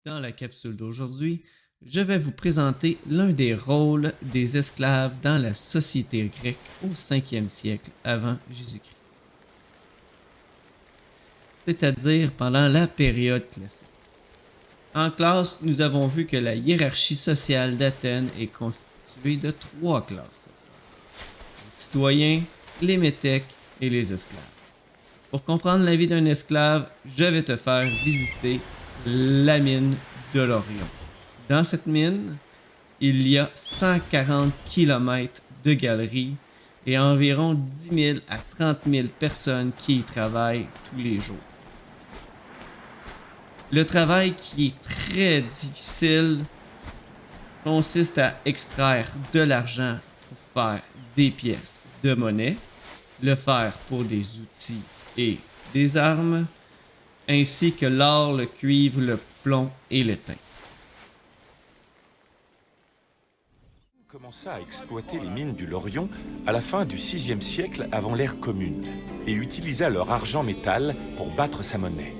Dans la capsule d'aujourd'hui, je vais vous présenter l'un des rôles des esclaves dans la société grecque au 5e siècle avant Jésus-Christ, c'est-à-dire pendant la période classique. En classe, nous avons vu que la hiérarchie sociale d'Athènes est constituée de trois classes sociales: les citoyens, les métèques et les esclaves. Pour comprendre la vie d'un esclave, je vais te faire visiter la mine de l'Orion. Dans cette mine, il y a 140 km de galeries et environ 10 000 à 30 000 personnes qui y travaillent tous les jours. Le travail, qui est très difficile, consiste à extraire de l'argent pour faire des pièces de monnaie, le fer pour des outils et des armes, ainsi que l'or, le cuivre, le plomb et le tin. On commença à exploiter les mines du Laurion à la fin du VIe siècle avant l'ère commune et utilisa leur argent-métal pour battre sa monnaie.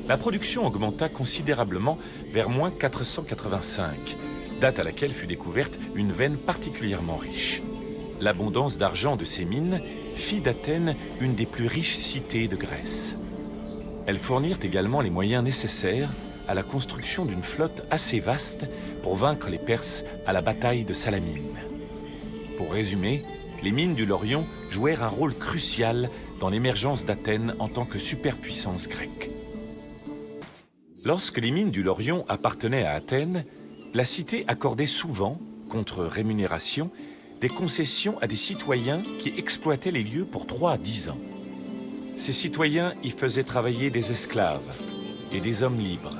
La production augmenta considérablement vers moins 485, date à laquelle fut découverte une veine particulièrement riche. L'abondance d'argent de ces mines fit d'Athènes une des plus riches cités de Grèce. Elles fournirent également les moyens nécessaires à la construction d'une flotte assez vaste pour vaincre les Perses à la bataille de Salamine. Pour résumer, les mines du Laurion jouèrent un rôle crucial dans l'émergence d'Athènes en tant que superpuissance grecque. Lorsque les mines du Laurion appartenaient à Athènes, la cité accordait souvent, contre rémunération, des concessions à des citoyens qui exploitaient les lieux pour 3 à 10 ans. Ces citoyens y faisaient travailler des esclaves et des hommes libres,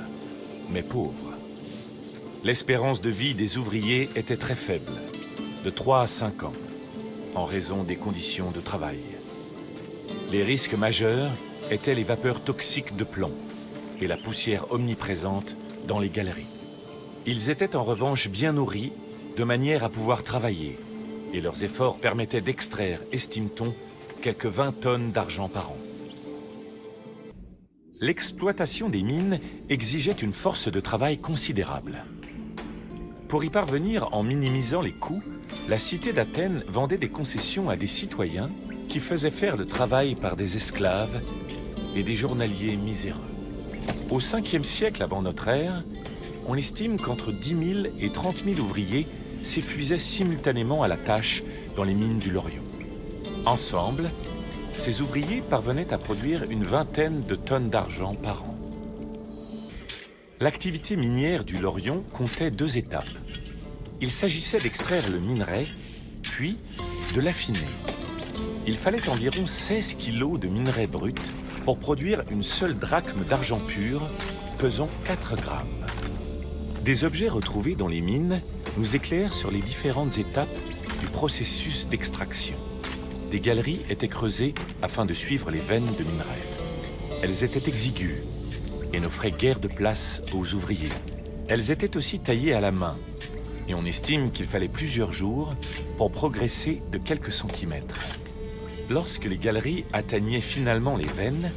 mais pauvres. L'espérance de vie des ouvriers était très faible, de 3 à 5 ans, en raison des conditions de travail. Les risques majeurs étaient les vapeurs toxiques de plomb et la poussière omniprésente dans les galeries. Ils étaient en revanche bien nourris, de manière à pouvoir travailler, et leurs efforts permettaient d'extraire, estime-t-on, quelques 20 tonnes d'argent par an. L'exploitation des mines exigeait une force de travail considérable. Pour y parvenir en minimisant les coûts, la cité d'Athènes vendait des concessions à des citoyens qui faisaient faire le travail par des esclaves et des journaliers miséreux. Au 5e siècle avant notre ère, on estime qu'entre 10 000 et 30 000 ouvriers s'épuisaient simultanément à la tâche dans les mines du Laurion. Ensemble, ces ouvriers parvenaient à produire une vingtaine de tonnes d'argent par an. L'activité minière du Laurion comptait 2 étapes. Il s'agissait d'extraire le minerai, puis de l'affiner. Il fallait environ 16 kilos de minerai brut pour produire une seule drachme d'argent pur, pesant 4 grammes. Des objets retrouvés dans les mines nous éclairent sur les différentes étapes du processus d'extraction. Des galeries étaient creusées afin de suivre les veines de minerai. Elles étaient exiguës et n'offraient guère de place aux ouvriers. Elles étaient aussi taillées à la main, et on estime qu'il fallait plusieurs jours pour progresser de quelques centimètres. Lorsque les galeries atteignaient finalement les veines,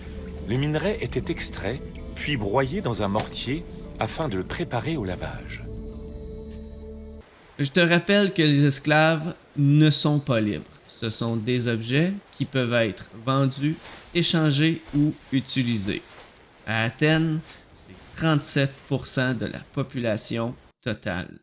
le minerai était extrait, puis broyé dans un mortier afin de le préparer au lavage. Je te rappelle que les esclaves ne sont pas libres. Ce sont des objets qui peuvent être vendus, échangés ou utilisés. À Athènes, c'est 37% de la population totale.